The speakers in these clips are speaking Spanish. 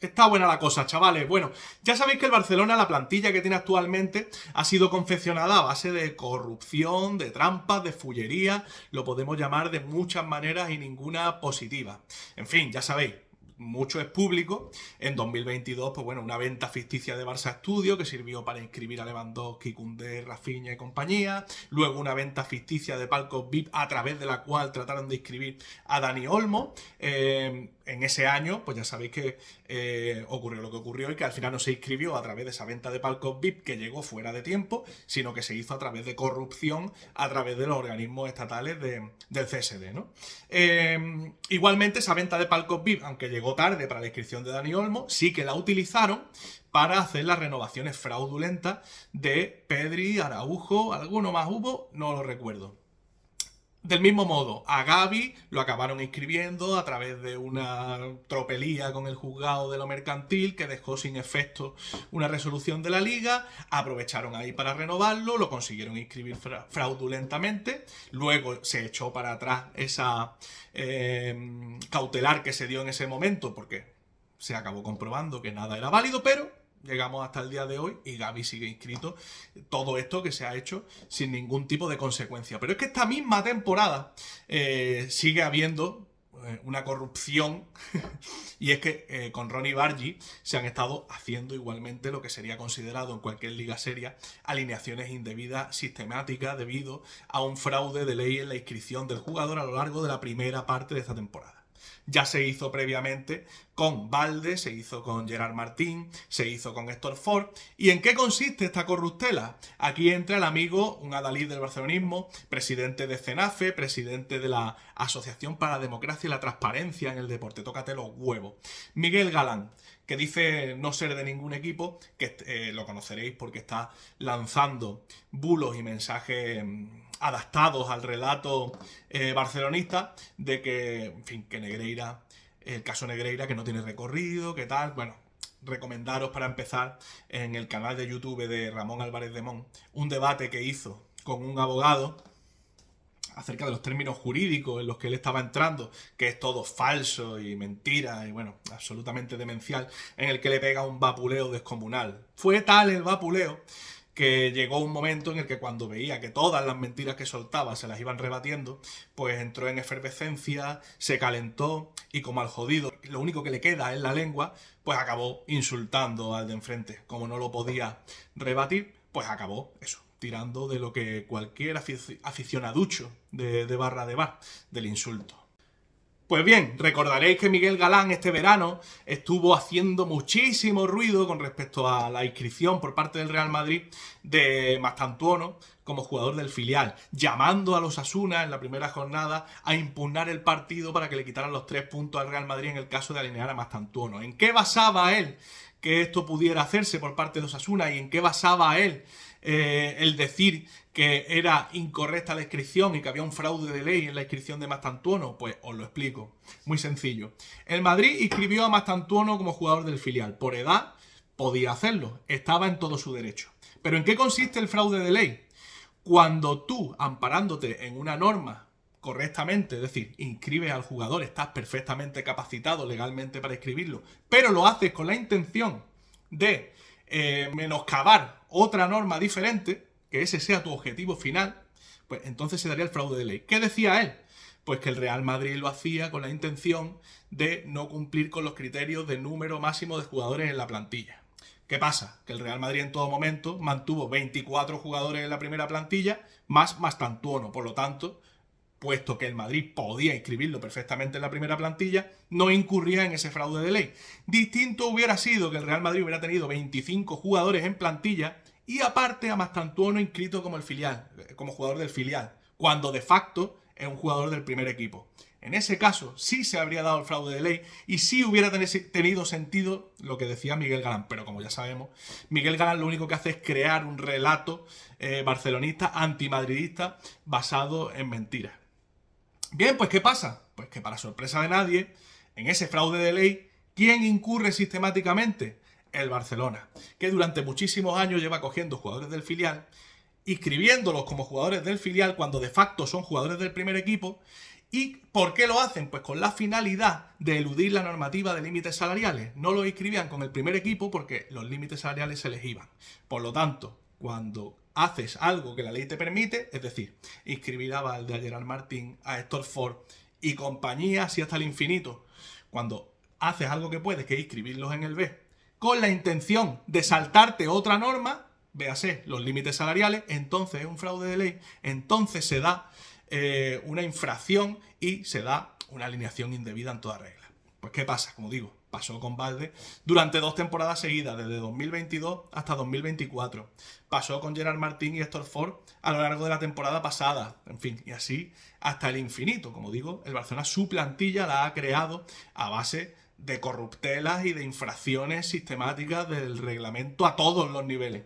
Está buena la cosa, chavales. Bueno, ya sabéis que el Barcelona, la plantilla que tiene actualmente, ha sido confeccionada a base de corrupción, de trampas, de fullería, lo podemos llamar de muchas maneras y ninguna positiva. En fin, ya sabéis, mucho es público. En 2022, pues bueno, una venta ficticia de Barça Studio que sirvió para inscribir a Lewandowski, Koundé, Rafinha y compañía. Luego una venta ficticia de palcos VIP a través de la cual trataron de inscribir a Dani Olmo. En ese año, pues ya sabéis que ocurrió lo que ocurrió y que al final no se inscribió a través de esa venta de palcos VIP que llegó fuera de tiempo, sino que se hizo a través de corrupción, a través de los organismos estatales del CSD, ¿no? Igualmente, esa venta de palcos VIP, aunque llegó tarde para la inscripción de Dani Olmo, sí que la utilizaron para hacer las renovaciones fraudulentas de Pedri, Araujo, alguno más hubo, no lo recuerdo. Del mismo modo, a Gavi lo acabaron inscribiendo a través de una tropelía con el juzgado de lo mercantil que dejó sin efecto una resolución de la liga, aprovecharon ahí para renovarlo, lo consiguieron inscribir fraudulentamente, luego se echó para atrás esa cautelar que se dio en ese momento porque se acabó comprobando que nada era válido, pero llegamos hasta el día de hoy y Gavi sigue inscrito. Todo esto que se ha hecho sin ningún tipo de consecuencia. Pero es que esta misma temporada sigue habiendo una corrupción y es que con Ronny Bargi se han estado haciendo igualmente lo que sería considerado en cualquier liga seria alineaciones indebidas sistemáticas debido a un fraude de ley en la inscripción del jugador a lo largo de la primera parte de esta temporada. Ya se hizo previamente con Valde, se hizo con Gerard Martín, se hizo con Héctor Ford. ¿Y en qué consiste esta corruptela? Aquí entra el amigo, un adalid del barcelonismo, presidente de CENAFE, presidente de la Asociación para la Democracia y la Transparencia en el Deporte. Tócate los huevos. Miguel Galán, que dice no ser de ningún equipo, que lo conoceréis porque está lanzando bulos y mensajes adaptados al relato barcelonista de que, en fin, que Negreira, el caso Negreira, que no tiene recorrido, que tal, bueno, recomendaros para empezar en el canal de YouTube de Ramón Álvarez de Mon un debate que hizo con un abogado acerca de los términos jurídicos en los que él estaba entrando, que es todo falso y mentira y bueno, absolutamente demencial, en el que le pega un vapuleo descomunal. Fue tal el vapuleo que llegó un momento en el que cuando veía que todas las mentiras que soltaba se las iban rebatiendo, pues entró en efervescencia, se calentó y como al jodido lo único que le queda es la lengua, pues acabó insultando al de enfrente. Como no lo podía rebatir, pues acabó eso, tirando de lo que cualquier aficionaducho de barra de bar, del insulto. Pues bien, recordaréis que Miguel Galán este verano estuvo haciendo muchísimo ruido con respecto a la inscripción por parte del Real Madrid de Mastantuono como jugador del filial, llamando a los Osasuna en la primera jornada a impugnar el partido para que le quitaran los 3 puntos al Real Madrid en el caso de alinear a Mastantuono. ¿En qué basaba él que esto pudiera hacerse por parte de Osasuna y en qué basaba él el decir que era incorrecta la inscripción y que había un fraude de ley en la inscripción de Mastantuono? Pues os lo explico. Muy sencillo. El Madrid inscribió a Mastantuono como jugador del filial. Por edad podía hacerlo. Estaba en todo su derecho. ¿Pero en qué consiste el fraude de ley? Cuando tú, amparándote en una norma correctamente, es decir, inscribes al jugador, estás perfectamente capacitado legalmente para inscribirlo, pero lo haces con la intención de menoscabar otra norma diferente, que ese sea tu objetivo final, pues entonces se daría el fraude de ley. ¿Qué decía él? Pues que el Real Madrid lo hacía con la intención de no cumplir con los criterios de número máximo de jugadores en la plantilla. ¿Qué pasa? Que el Real Madrid en todo momento mantuvo 24 jugadores en la primera plantilla, más Mastantuono. Por lo tanto, puesto que el Madrid podía inscribirlo perfectamente en la primera plantilla, no incurría en ese fraude de ley. Distinto hubiera sido que el Real Madrid hubiera tenido 25 jugadores en plantilla y aparte a Mastantuono inscrito como el filial, como jugador del filial, cuando de facto es un jugador del primer equipo. En ese caso sí se habría dado el fraude de ley y sí hubiera tenido sentido lo que decía Miguel Galán. Pero como ya sabemos, Miguel Galán lo único que hace es crear un relato barcelonista, antimadridista, basado en mentiras. Bien, pues ¿qué pasa? Pues que para sorpresa de nadie, en ese fraude de ley, ¿quién incurre sistemáticamente? El Barcelona, que durante muchísimos años lleva cogiendo jugadores del filial, inscribiéndolos como jugadores del filial cuando de facto son jugadores del primer equipo ¿Y por qué lo hacen? Pues con la finalidad de eludir la normativa de límites salariales. No lo inscribían con el primer equipo porque los límites salariales se les iban. Por lo tanto, cuando haces algo que la ley te permite, es decir, inscribir a Balde, a Gerard Martín, a Héctor Ford y compañía así hasta el infinito, cuando haces algo que puedes, que es inscribirlos en el B, con la intención de saltarte otra norma, véase los límites salariales, entonces es un fraude de ley, entonces se da una infracción y se da una alineación indebida en toda regla. Pues ¿qué pasa? Como digo, pasó con Balde durante 2 temporadas seguidas, desde 2022 hasta 2024. Pasó con Gerard Martín y Héctor Ford a lo largo de la temporada pasada. En fin, y así hasta el infinito. Como digo, el Barcelona su plantilla la ha creado a base de corruptelas y de infracciones sistemáticas del reglamento a todos los niveles.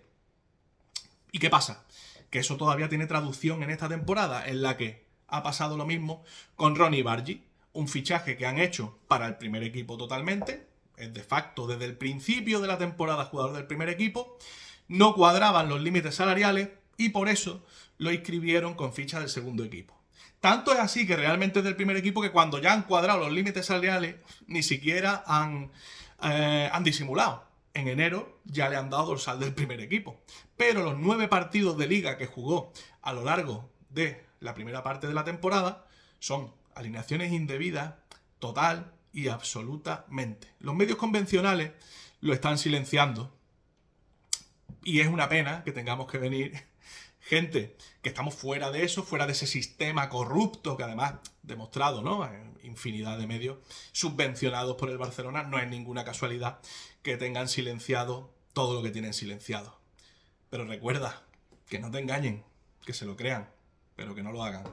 ¿Y qué pasa? Que eso todavía tiene traducción en esta temporada, en la que ha pasado lo mismo con Ronny Bargi, un fichaje que han hecho para el primer equipo totalmente, es de facto desde el principio de la temporada jugador del primer equipo, no cuadraban los límites salariales y por eso lo inscribieron con ficha del segundo equipo. Tanto es así que realmente es del primer equipo que cuando ya han cuadrado los límites salariales ni siquiera han disimulado. En enero ya le han dado dorsal del primer equipo. Pero los 9 partidos de liga que jugó a lo largo de la primera parte de la temporada son alineaciones indebidas total y absolutamente. Los medios convencionales lo están silenciando. Y es una pena que tengamos que venir gente que estamos fuera de eso, fuera de ese sistema corrupto que además demostrado, ¿no? Infinidad de medios subvencionados por el Barcelona. No es ninguna casualidad que tengan silenciado todo lo que tienen silenciado. Pero recuerda, que no te engañen, que se lo crean, pero que no lo hagan.